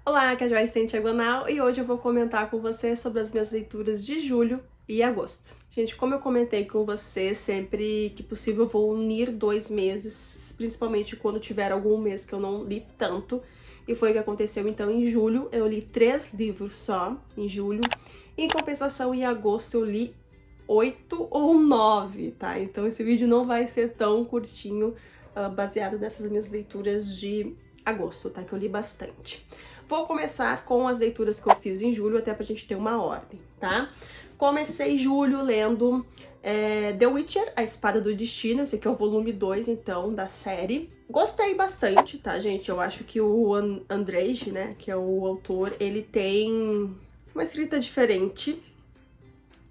Olá, aqui é a Joyce Diagonal e hoje eu vou comentar com você sobre as minhas leituras de julho e agosto. Gente, como eu comentei com você, sempre que possível eu vou unir 2 meses, principalmente quando tiver algum mês que eu não li tanto. E foi o que aconteceu então em julho, eu li 3 livros só em julho. Em compensação, em agosto eu li 8 ou 9, tá? Então esse vídeo não vai ser tão curtinho, baseado nessas minhas leituras de agosto, tá? Que eu li bastante. Vou começar com as leituras que eu fiz em julho, até pra gente ter uma ordem, tá? Comecei julho lendo The Witcher, A Espada do Destino, esse aqui é o volume 2, então, da série. Gostei bastante, tá, gente? Eu acho que o Andrzej, né, que é o autor, ele tem uma escrita diferente.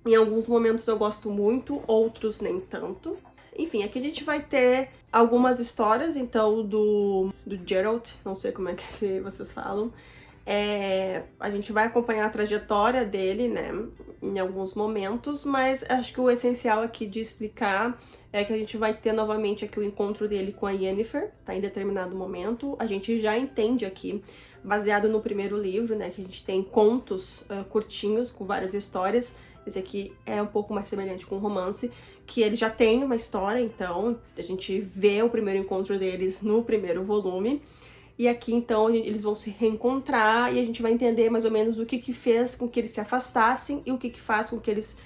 Em alguns momentos eu gosto muito, outros nem tanto. Enfim, aqui a gente vai ter algumas histórias, então, do Geralt, não sei como é que vocês falam. A gente vai acompanhar a trajetória dele, né, em alguns momentos, mas acho que o essencial aqui de explicar é que a gente vai ter novamente aqui o encontro dele com a Yennefer, tá, em determinado momento. A gente já entende aqui, baseado no primeiro livro, né, que a gente tem contos curtinhos com várias histórias. Esse aqui é um pouco mais semelhante com um romance, que ele já tem uma história, então a gente vê o primeiro encontro deles no primeiro volume. E aqui, então, eles vão se reencontrar e a gente vai entender mais ou menos o que fez com que eles se afastassem e o que faz com que eles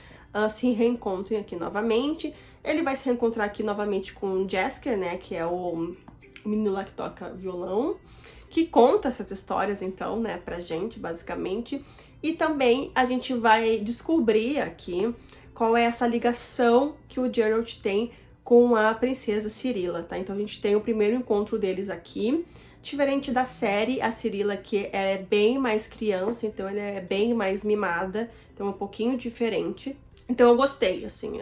se reencontrem aqui novamente. Ele vai se reencontrar aqui novamente com o Jaskier, né, que é o menino lá que toca violão, que conta essas histórias, então, né, pra gente, basicamente. E também a gente vai descobrir aqui qual é essa ligação que o Geralt tem com a princesa Cirila, tá? Então a gente tem o primeiro encontro deles aqui. Diferente da série, a Cirila aqui é bem mais criança, então ela é bem mais mimada, então é um pouquinho diferente. Então eu gostei, assim,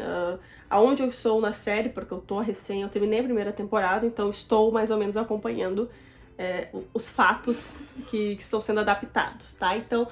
aonde eu estou na série, porque eu terminei a primeira temporada, então estou mais ou menos acompanhando os fatos que estão sendo adaptados, tá? Então,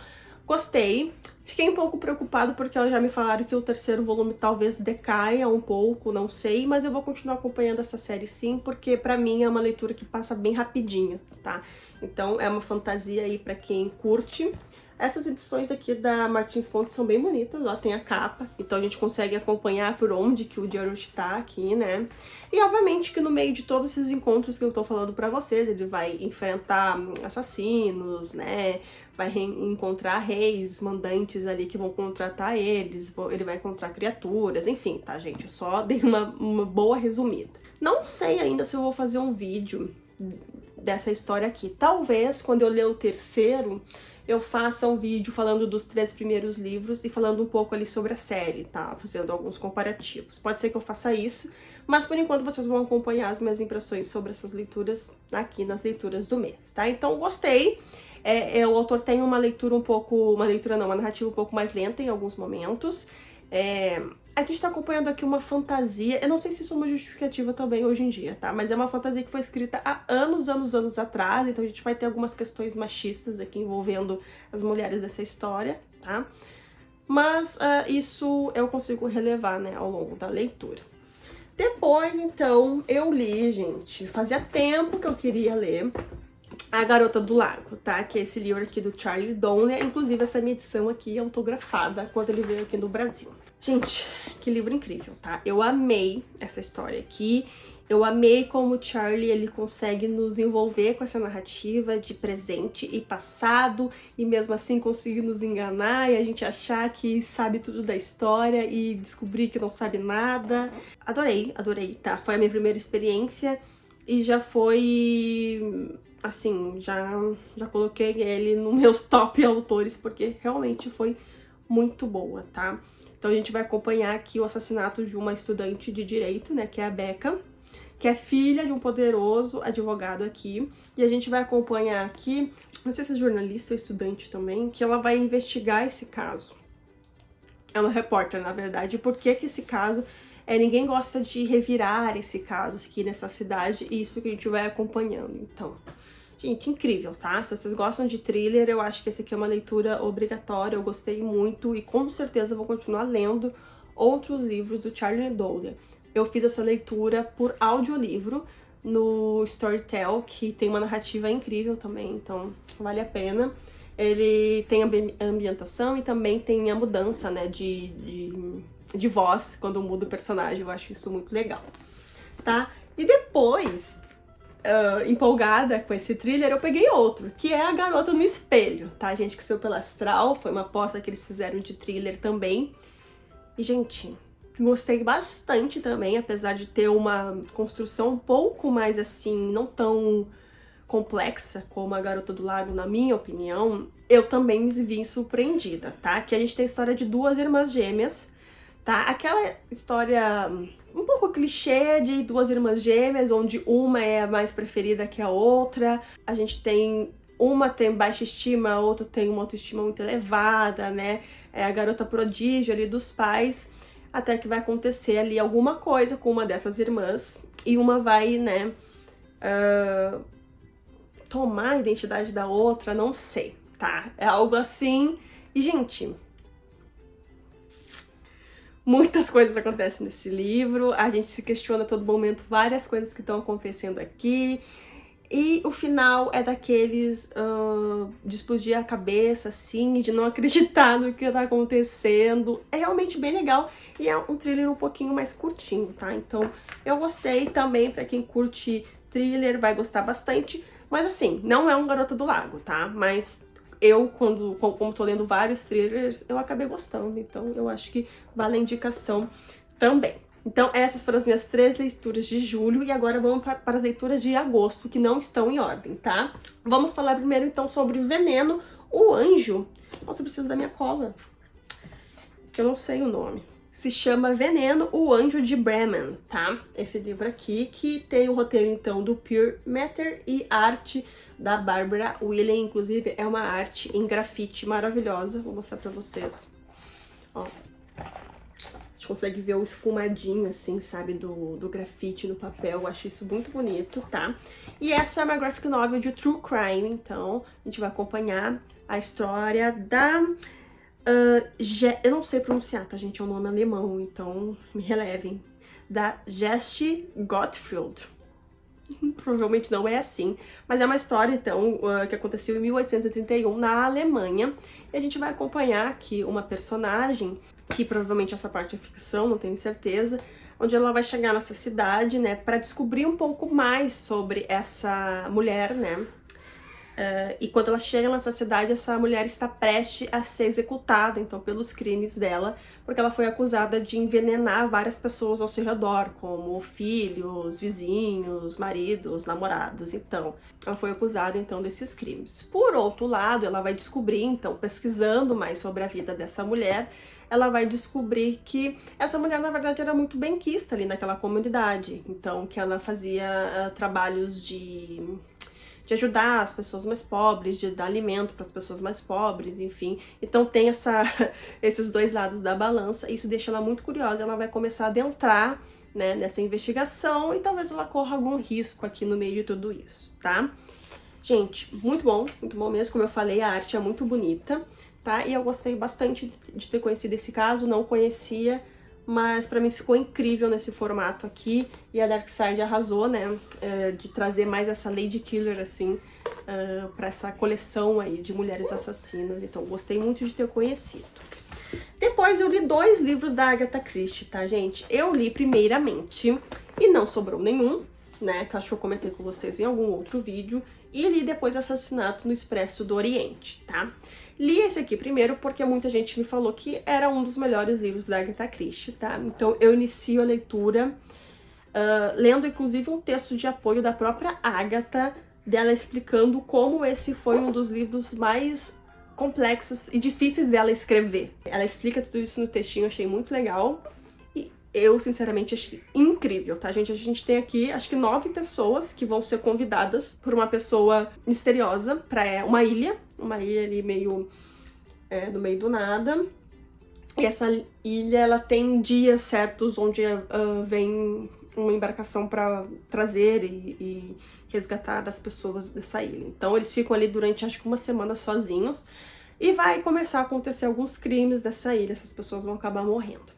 gostei. Fiquei um pouco preocupado porque já me falaram que o terceiro volume talvez decaia um pouco, não sei, mas eu vou continuar acompanhando essa série sim, porque pra mim é uma leitura que passa bem rapidinho, tá? Então é uma fantasia aí pra quem curte. Essas edições aqui da Martins Fontes são bem bonitas, ó, tem a capa, então a gente consegue acompanhar por onde que o Geralt tá aqui, né? E obviamente que no meio de todos esses encontros que eu tô falando pra vocês, ele vai enfrentar assassinos, né? Vai encontrar reis, mandantes ali que vão contratar eles, ele vai encontrar criaturas, enfim, tá, gente? Eu só dei uma boa resumida. Não sei ainda se eu vou fazer um vídeo dessa história aqui. Talvez, quando eu ler o terceiro, eu faça um vídeo falando dos 3 primeiros livros e falando um pouco ali sobre a série, tá? Fazendo alguns comparativos. Pode ser que eu faça isso, mas por enquanto vocês vão acompanhar as minhas impressões sobre essas leituras aqui nas leituras do mês, tá? Então, gostei. O autor tem uma narrativa um pouco mais lenta em alguns momentos. A gente tá acompanhando aqui uma fantasia, eu não sei se isso é uma justificativa também hoje em dia, tá? Mas é uma fantasia que foi escrita há anos atrás, então a gente vai ter algumas questões machistas aqui envolvendo as mulheres dessa história, tá? Mas isso eu consigo relevar, né, ao longo da leitura. Depois, então, eu li, gente, fazia tempo que eu queria ler A Garota do Lago, tá? Que é esse livro aqui do Charlie Donner, inclusive essa minha edição aqui é autografada quando ele veio aqui no Brasil. Gente, que livro incrível, tá? Eu amei essa história aqui, eu amei como o Charlie ele consegue nos envolver com essa narrativa de presente e passado e mesmo assim conseguir nos enganar e a gente achar que sabe tudo da história e descobrir que não sabe nada. Adorei, adorei, tá? Foi a minha primeira experiência e já foi... assim, já coloquei ele nos meus top autores, porque realmente foi muito boa, tá? Então a gente vai acompanhar aqui o assassinato de uma estudante de direito, né, que é a Becca, que é filha de um poderoso advogado aqui, e a gente vai acompanhar aqui, não sei se é jornalista ou estudante também, que ela vai investigar esse caso. É uma repórter, na verdade, por que esse caso... ninguém gosta de revirar esse caso aqui nessa cidade, e isso que a gente vai acompanhando, então... Gente, incrível, tá? Se vocês gostam de thriller, eu acho que esse aqui é uma leitura obrigatória, eu gostei muito e com certeza vou continuar lendo outros livros do Charlie Donner. Eu fiz essa leitura por audiolivro, no Storytel, que tem uma narrativa incrível também, então vale a pena. Ele tem ambientação e também tem a mudança, né, de voz quando muda o personagem, eu acho isso muito legal, tá? E depois, empolgada com esse thriller, eu peguei outro, que é A Garota no Espelho, tá, gente? Que saiu pela Astral, foi uma aposta que eles fizeram de thriller também. E, gente, gostei bastante também, apesar de ter uma construção um pouco mais, assim, não tão complexa como A Garota do Lago, na minha opinião, eu também me vi surpreendida, tá? Que a gente tem a história de duas irmãs gêmeas, tá? Aquela história um pouco clichê de duas irmãs gêmeas, onde uma é a mais preferida que a outra. A gente tem uma tem baixa estima, a outra tem uma autoestima muito elevada, né? É a garota prodígio ali dos pais, até que vai acontecer ali alguma coisa com uma dessas irmãs e uma vai, né, tomar a identidade da outra, não sei, tá? É algo assim. E, gente, muitas coisas acontecem nesse livro, a gente se questiona a todo momento várias coisas que estão acontecendo aqui, e o final é daqueles de explodir a cabeça, assim, de não acreditar no que tá acontecendo. É realmente bem legal e é um thriller um pouquinho mais curtinho, tá? Então eu gostei também, pra quem curte thriller vai gostar bastante, mas assim, não é um Garota do Lago, tá? Mas eu, como tô lendo vários thrillers, eu acabei gostando, então eu acho que vale a indicação também. Então essas foram as minhas 3 leituras de julho e agora vamos para as leituras de agosto, que não estão em ordem, tá? Vamos falar primeiro então sobre Veneno, o Anjo. Nossa, eu preciso da minha cola, que eu não sei o nome. Se chama Veneno, o Anjo de Bremen, tá? Esse livro aqui, que tem o roteiro então do Pierre Metter e arte da Barbara William, inclusive é uma arte em grafite maravilhosa, vou mostrar pra vocês. Ó, a gente consegue ver o esfumadinho, assim, sabe, do grafite no papel. Eu acho isso muito bonito, tá? E essa é uma graphic novel de true crime, então a gente vai acompanhar a história da... eu não sei pronunciar, tá, gente? É um nome alemão, então me relevem. Da Jesse Gottfried. Provavelmente não é assim, mas é uma história, então, que aconteceu em 1831 na Alemanha. E a gente vai acompanhar aqui uma personagem, que provavelmente essa parte é ficção, não tenho certeza, onde ela vai chegar nessa cidade, né, para descobrir um pouco mais sobre essa mulher, né. E quando ela chega nessa cidade, essa mulher está prestes a ser executada, então, pelos crimes dela, porque ela foi acusada de envenenar várias pessoas ao seu redor, como filhos, vizinhos, maridos, namorados. Então, ela foi acusada, então, desses crimes. Por outro lado, ela vai descobrir, então, pesquisando mais sobre a vida dessa mulher, ela vai descobrir que essa mulher, na verdade, era muito benquista ali naquela comunidade. Então, que ela fazia trabalhos de ajudar as pessoas mais pobres, de dar alimento para as pessoas mais pobres, enfim. Então tem esses dois lados da balança, isso deixa ela muito curiosa, ela vai começar a adentrar, né, nessa investigação e talvez ela corra algum risco aqui no meio de tudo isso, tá? Gente, muito bom mesmo, como eu falei, a arte é muito bonita, tá? E eu gostei bastante de ter conhecido esse caso, não conhecia, mas pra mim ficou incrível nesse formato aqui, e a Darkside arrasou, né, de trazer mais essa Lady Killer, assim, pra essa coleção aí de mulheres assassinas, então gostei muito de ter conhecido. Depois eu li 2 livros da Agatha Christie, tá, gente? Eu li primeiramente, e não sobrou nenhum, né, que eu acho que eu comentei com vocês em algum outro vídeo, e li depois Assassinato no Expresso do Oriente, tá? Li esse aqui primeiro porque muita gente me falou que era um dos melhores livros da Agatha Christie, tá? Então eu inicio a leitura lendo inclusive um texto de apoio da própria Agatha, dela explicando como esse foi um dos livros mais complexos e difíceis dela escrever. Ela explica tudo isso no textinho, achei muito legal. Eu, sinceramente, achei incrível, tá, gente? A gente tem aqui, acho que 9 pessoas que vão ser convidadas por uma pessoa misteriosa pra uma ilha ali meio no meio do nada. E essa ilha, ela tem dias certos onde vem uma embarcação pra trazer e resgatar as pessoas dessa ilha. Então eles ficam ali durante, acho que uma semana sozinhos. E vai começar a acontecer alguns crimes dessa ilha, essas pessoas vão acabar morrendo.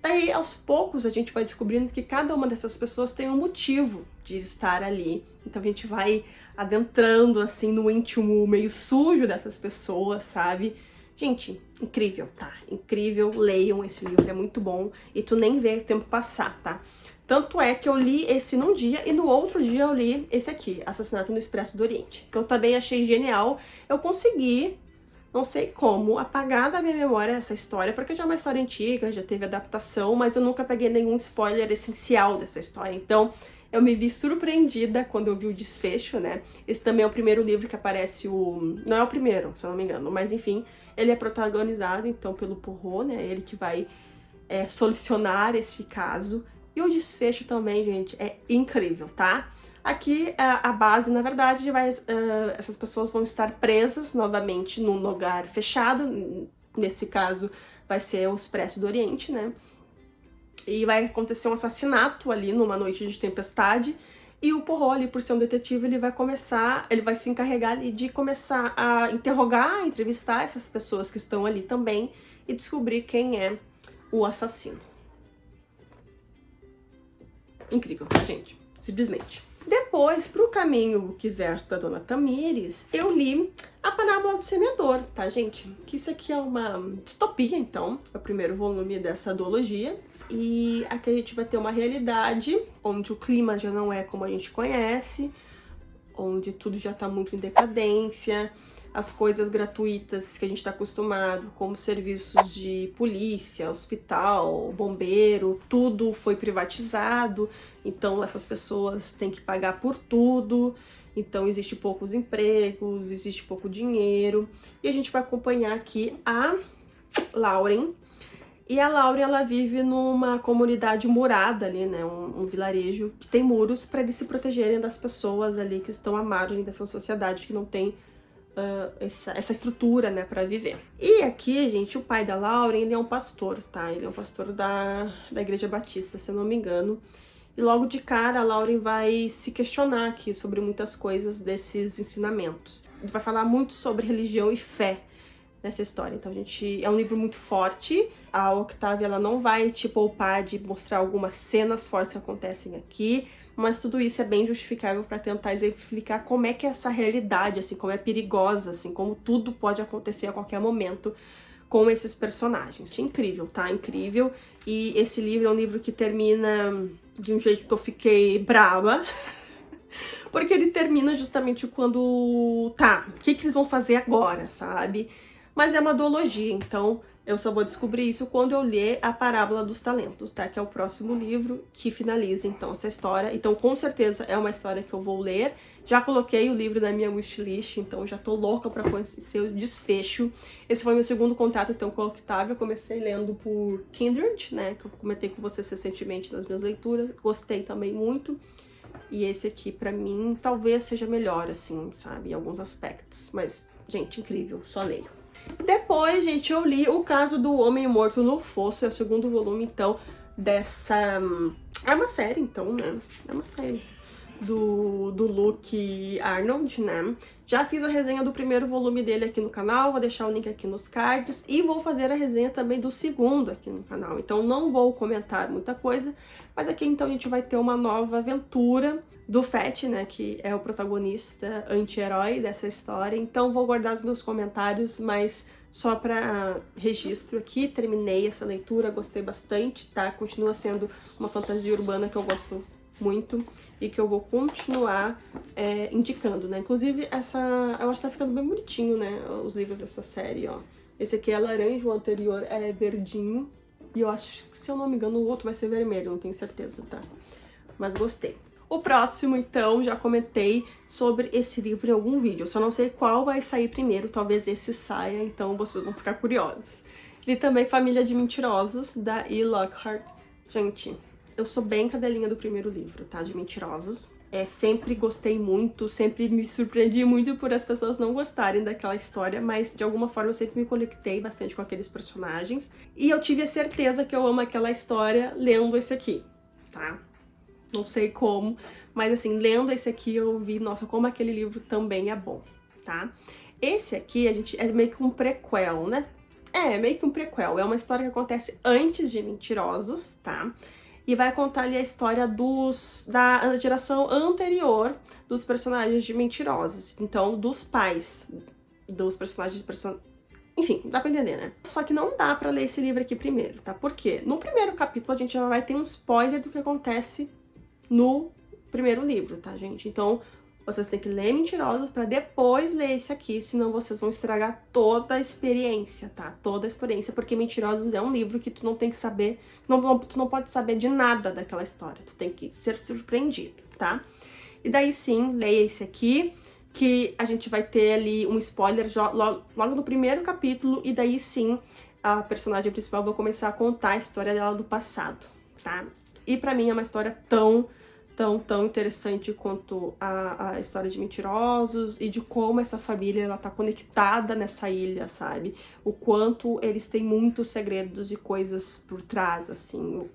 Daí, aos poucos, a gente vai descobrindo que cada uma dessas pessoas tem um motivo de estar ali. Então a gente vai adentrando, assim, no íntimo meio sujo dessas pessoas, sabe? Gente, incrível, tá? Incrível, leiam esse livro, é muito bom. E tu nem vê o tempo passar, tá? Tanto é que eu li esse num dia e no outro dia eu li esse aqui, Assassinato no Expresso do Oriente, que eu também achei genial. Eu consegui, não sei como, apagar da minha memória essa história, porque já é uma história antiga, já teve adaptação, mas eu nunca peguei nenhum spoiler essencial dessa história. Então, eu me vi surpreendida quando eu vi o desfecho, né? Esse também é o primeiro livro que aparece o... Não é o primeiro, se eu não me engano, mas enfim, ele é protagonizado, então, pelo Poirot, né? Ele que vai solucionar esse caso. E o desfecho também, gente, é incrível, tá? Aqui, a base, na verdade, essas pessoas vão estar presas novamente num lugar fechado. Nesse caso, vai ser o Expresso do Oriente, né? E vai acontecer um assassinato ali numa noite de tempestade. E o Poirot, ali, por ser um detetive, ele vai se encarregar ali de começar a interrogar, entrevistar essas pessoas que estão ali também e descobrir quem é o assassino. Incrível, tá, gente? Simplesmente. Depois, pro caminho que verso da Dona Tamires, eu li A Parábola do Semeador, tá, gente? Que isso aqui é uma distopia, então. É o primeiro volume dessa duologia. E aqui a gente vai ter uma realidade onde o clima já não é como a gente conhece, onde tudo já tá muito em decadência, as coisas gratuitas que a gente está acostumado, como serviços de polícia, hospital, bombeiro, tudo foi privatizado, então essas pessoas têm que pagar por tudo, então existe poucos empregos, existe pouco dinheiro, e a gente vai acompanhar aqui a Lauren. E a Lauren, ela vive numa comunidade murada ali, né, um vilarejo que tem muros para eles se protegerem das pessoas ali que estão à margem dessa sociedade que não tem essa estrutura, né, para viver. E aqui, gente, o pai da Lauren, ele é um pastor, tá? Ele é um pastor da Igreja Batista, se eu não me engano. E logo de cara, a Lauren vai se questionar aqui sobre muitas coisas desses ensinamentos. Ele vai falar muito sobre religião e fé nessa história. Então, é um livro muito forte. A Octavia, ela não vai te poupar de mostrar algumas cenas fortes que acontecem aqui, mas tudo isso é bem justificável para tentar exemplificar como é que é essa realidade, assim, como é perigosa, assim, como tudo pode acontecer a qualquer momento com esses personagens. É incrível, tá? Incrível. E esse livro é um livro que termina de um jeito que eu fiquei brava, porque ele termina justamente quando... Tá, o que eles vão fazer agora, sabe? Mas é uma duologia, então eu só vou descobrir isso quando eu ler A Parábola dos Talentos, tá? Que é o próximo livro que finaliza, então, essa história. Então, com certeza, é uma história que eu vou ler. Já coloquei o livro na minha wishlist, então já tô louca pra conhecer o desfecho. Esse foi meu segundo contato, então, com a Octavia. Eu comecei lendo por Kindred, né? Que eu comentei com vocês recentemente nas minhas leituras. Gostei também muito. E esse aqui, pra mim, talvez seja melhor, assim, sabe? Em alguns aspectos. Mas, gente, incrível. Só leio. Depois, gente, eu li O Caso do Homem Morto no Fosso, é o segundo volume, então, dessa... É uma série, então, né? É uma série do Luke Arnold, né? Já fiz a resenha do primeiro volume dele aqui no canal, vou deixar o link aqui nos cards, e vou fazer a resenha também do segundo aqui no canal. Então, não vou comentar muita coisa, mas aqui, então, a gente vai ter uma nova aventura do Fett, né, que é o protagonista anti-herói dessa história. Então vou guardar os meus comentários, mas só para registro aqui. Terminei essa leitura, gostei bastante, tá? Continua sendo uma fantasia urbana que eu gosto muito e que eu vou continuar indicando, né? Inclusive, eu acho que tá ficando bem bonitinho, né, os livros dessa série, ó. Esse aqui é laranja, o anterior é verdinho. E eu acho que, se eu não me engano, o outro vai ser vermelho, não tenho certeza, tá? Mas gostei. O próximo, então, já comentei sobre esse livro em algum vídeo. Eu só não sei qual vai sair primeiro, talvez esse saia, então vocês vão ficar curiosos. Li também Família de Mentirosos, da E. Lockhart. Gente, eu sou bem cadelinha do primeiro livro, tá? De Mentirosos. Sempre gostei muito, sempre me surpreendi muito por as pessoas não gostarem daquela história, mas de alguma forma eu sempre me conectei bastante com aqueles personagens. E eu tive a certeza que eu amo aquela história lendo esse aqui, tá? Não sei como, mas assim, lendo esse aqui eu vi, nossa, como aquele livro também é bom, tá? Esse aqui, é meio que um prequel, né? É meio que um prequel. É uma história que acontece antes de Mentirosos, tá? E vai contar ali a história da geração anterior dos personagens de Mentirosos. Então, dos pais dos personagens de Enfim, dá pra entender, né? Só que não dá pra ler esse livro aqui primeiro, tá? Por quê? No primeiro capítulo a gente já vai ter um spoiler do que acontece no primeiro livro, tá, gente? Então, vocês têm que ler Mentirosos pra depois ler esse aqui, senão vocês vão estragar toda a experiência, tá? Toda a experiência, porque Mentirosos é um livro que tu não tem que saber, tu não pode saber de nada daquela história, tu tem que ser surpreendido, tá? E daí sim, leia esse aqui, que a gente vai ter ali um spoiler logo no primeiro capítulo, e daí sim, a personagem principal vai começar a contar a história dela do passado, tá? E pra mim é uma história tão interessante quanto a história de Mentirosos e de como essa família ela tá conectada nessa ilha, sabe? O quanto eles têm muitos segredos e coisas por trás, assim.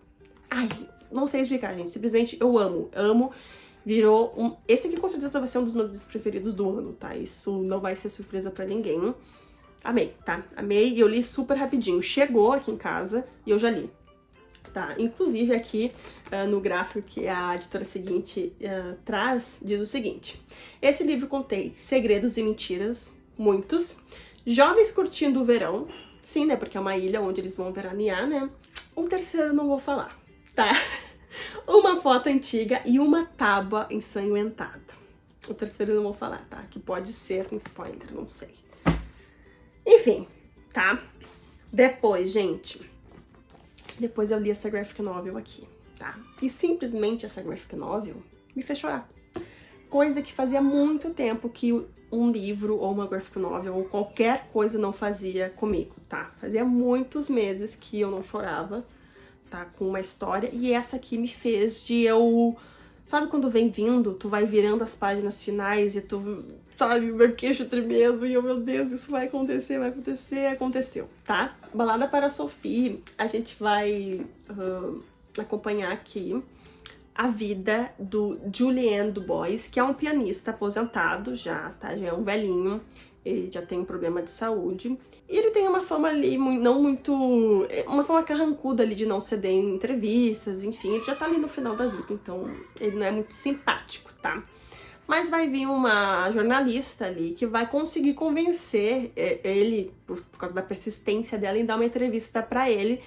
Ai, não sei explicar, gente. Simplesmente eu amo. Virou um... Esse aqui com certeza vai ser um dos meus livros preferidos do ano, tá? Isso não vai ser surpresa pra ninguém. Amei, tá? Amei e eu li super rapidinho. Chegou aqui em casa e eu já li. Tá, inclusive aqui no gráfico que a editora seguinte traz, diz o seguinte: esse livro contém segredos e mentiras, muitos, jovens curtindo o verão, sim, né, porque é uma ilha onde eles vão veranear, né? O terceiro não vou falar, tá? Uma foto antiga e uma tábua ensanguentada. O terceiro não vou falar, tá? Que pode ser um spoiler, não sei. Enfim, tá? Depois, gente... Depois eu li essa graphic novel aqui, tá? E simplesmente essa graphic novel me fez chorar. Coisa que fazia muito tempo que um livro ou uma graphic novel ou qualquer coisa não fazia comigo, tá? Fazia muitos meses que eu não chorava, tá? Com uma história. E essa aqui me fez de eu... Sabe quando vem vindo, tu vai virando as páginas finais e tu... Sabe, meu queixo tremendo e eu, meu Deus, isso vai acontecer, aconteceu, tá? Balada para Sophie, a gente vai acompanhar aqui a vida do Julien Dubois, que é um pianista aposentado já, tá? Já é um velhinho, ele já tem um problema de saúde. E ele tem uma fama ali, uma fama carrancuda ali de não ceder em entrevistas, enfim, ele já tá ali no final da vida, então ele não é muito simpático, tá? Mas vai vir uma jornalista ali que vai conseguir convencer ele, por causa da persistência dela, em dar uma entrevista pra ele,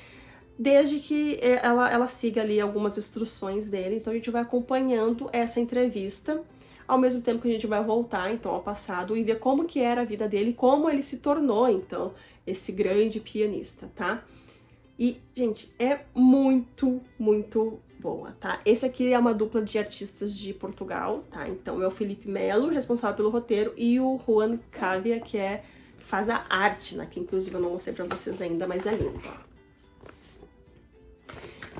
desde que ela siga ali algumas instruções dele. Então a gente vai acompanhando essa entrevista, ao mesmo tempo que a gente vai voltar então ao passado e ver como que era a vida dele, como ele se tornou então esse grande pianista, tá? E, gente, é muito boa, tá? Esse aqui é uma dupla de artistas de Portugal, tá? Então é o Felipe Melo, responsável pelo roteiro, e o Juan Cavia, que faz a arte, né? Que inclusive eu não mostrei pra vocês ainda, mas é lindo, ó.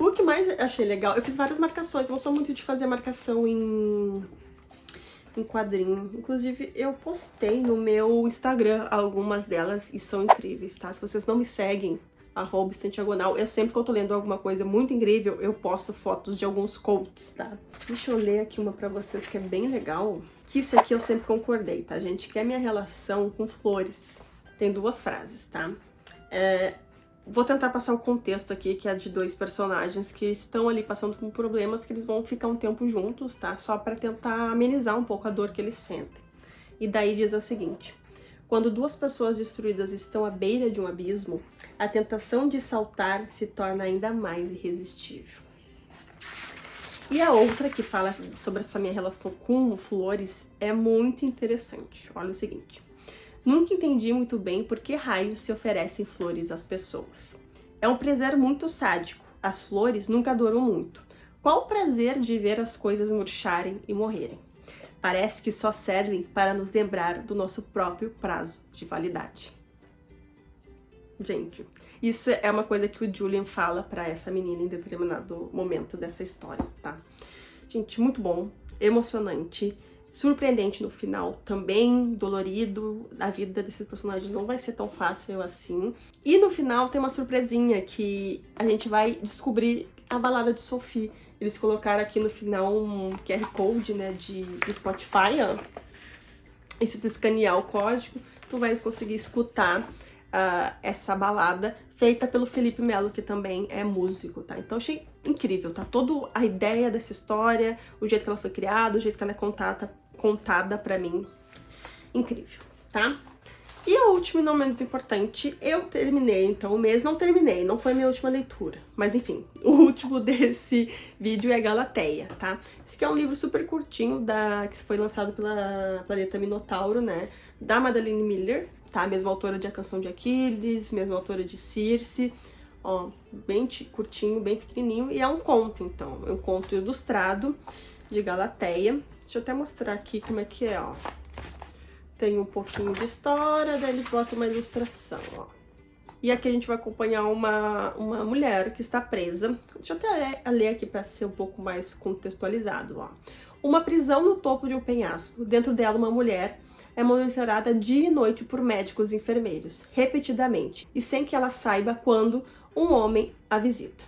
O que mais achei legal, eu fiz várias marcações, não sou muito de fazer marcação em quadrinho. Inclusive, eu postei no meu Instagram algumas delas e são incríveis, tá? Se vocês não me seguem, @estanteagonal, eu sempre que eu tô lendo alguma coisa muito incrível, eu posto fotos de alguns quotes, tá? Deixa eu ler aqui uma pra vocês que é bem legal. Que isso aqui eu sempre concordei, tá, gente? Que é a minha relação com flores. Tem duas frases, tá? Vou tentar passar o contexto aqui, que é de dois personagens que estão ali passando por problemas, que eles vão ficar um tempo juntos, tá? Só pra tentar amenizar um pouco a dor que eles sentem. E daí diz o seguinte: quando duas pessoas destruídas estão à beira de um abismo, a tentação de saltar se torna ainda mais irresistível. E a outra, que fala sobre essa minha relação com flores, é muito interessante. Olha o seguinte: nunca entendi muito bem por que raios se oferecem flores às pessoas. É um prazer muito sádico. As flores nunca duram muito. Qual o prazer de ver as coisas murcharem e morrerem? Parece que só servem para nos lembrar do nosso próprio prazo de validade. Gente, isso é uma coisa que o Julien fala pra essa menina em determinado momento dessa história, tá? Gente, muito bom, emocionante, surpreendente no final, também dolorido. A vida desses personagens não vai ser tão fácil assim. E no final tem uma surpresinha que a gente vai descobrir a balada de Sophie. Eles colocaram aqui no final um QR Code, né, do Spotify, ó. E se tu escanear o código, tu vai conseguir escutar essa balada, feita pelo Felipe Melo, que também é músico, tá? Então achei incrível, tá? Toda a ideia dessa história, o jeito que ela foi criada, o jeito que ela é contada pra mim, incrível, tá? E a última e não menos importante, eu terminei então o mês, não terminei, não foi minha última leitura, mas enfim, o último desse vídeo é Galateia, tá? Esse aqui é um livro super curtinho, que foi lançado pela Planeta Minotauro, né? Da Madeline Miller, tá? Mesma autora de A Canção de Aquiles, mesma autora de Circe, ó, bem curtinho, bem pequenininho, e é um conto, então, é um conto ilustrado de Galateia. Deixa eu até mostrar aqui como é que é, ó. Tem um pouquinho de história, daí eles botam uma ilustração, ó. E aqui a gente vai acompanhar uma mulher que está presa. Deixa eu até ler aqui para ser um pouco mais contextualizado, ó. Uma prisão no topo de um penhasco. Dentro dela, uma mulher é monitorada dia e noite por médicos e enfermeiros, repetidamente, e sem que ela saiba quando um homem a visita.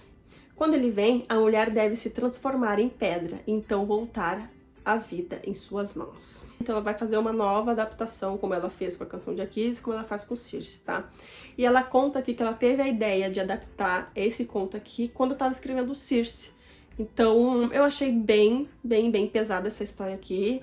Quando ele vem, a mulher deve se transformar em pedra e então voltar a vida em suas mãos. Então ela vai fazer uma nova adaptação, como ela fez com A Canção de Aquiles, como ela faz com Circe, tá? E ela conta aqui que ela teve a ideia de adaptar esse conto aqui quando estava escrevendo Circe. Então eu achei bem pesada essa história aqui,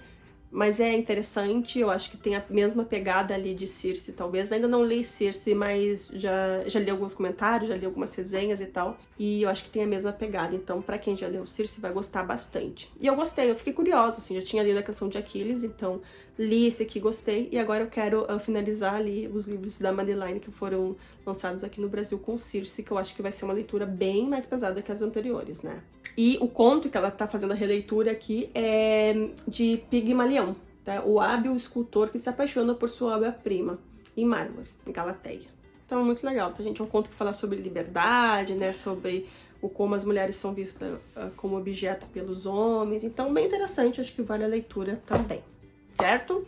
mas é interessante, eu acho que tem a mesma pegada ali de Circe, talvez. Ainda não li Circe, mas já li alguns comentários, já li algumas resenhas e tal, e eu acho que tem a mesma pegada, então pra quem já leu Circe vai gostar bastante. E eu gostei, eu fiquei curiosa, assim, já tinha lido A Canção de Aquiles, então li esse aqui, gostei, e agora eu quero finalizar ali os livros da Madeline que foram lançados aqui no Brasil com Circe, que eu acho que vai ser uma leitura bem mais pesada que as anteriores, né? E o conto que ela tá fazendo a releitura aqui é de Pigmalião, tá? O hábil escultor que se apaixona por sua obra-prima, em mármore, em Galateia. Então é muito legal, tá, gente? É um conto que fala sobre liberdade, né? Sobre como as mulheres são vistas como objeto pelos homens. Então, bem interessante, acho que vale a leitura também, certo?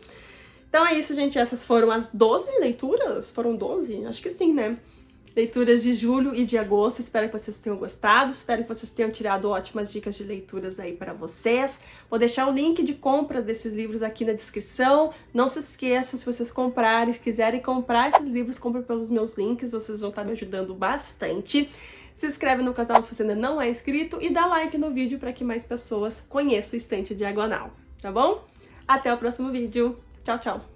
Então é isso, gente. Essas foram as 12 leituras? Foram 12? Acho que sim, né? Leituras de julho e de agosto, espero que vocês tenham gostado, espero que vocês tenham tirado ótimas dicas de leituras aí para vocês. Vou deixar o link de compra desses livros aqui na descrição. Não se esqueçam, se vocês comprarem, se quiserem comprar esses livros, comprem pelos meus links, vocês vão estar me ajudando bastante. Se inscreve no canal se você ainda não é inscrito e dá like no vídeo para que mais pessoas conheçam o Estante Diagonal, tá bom? Até o próximo vídeo. Tchau, tchau!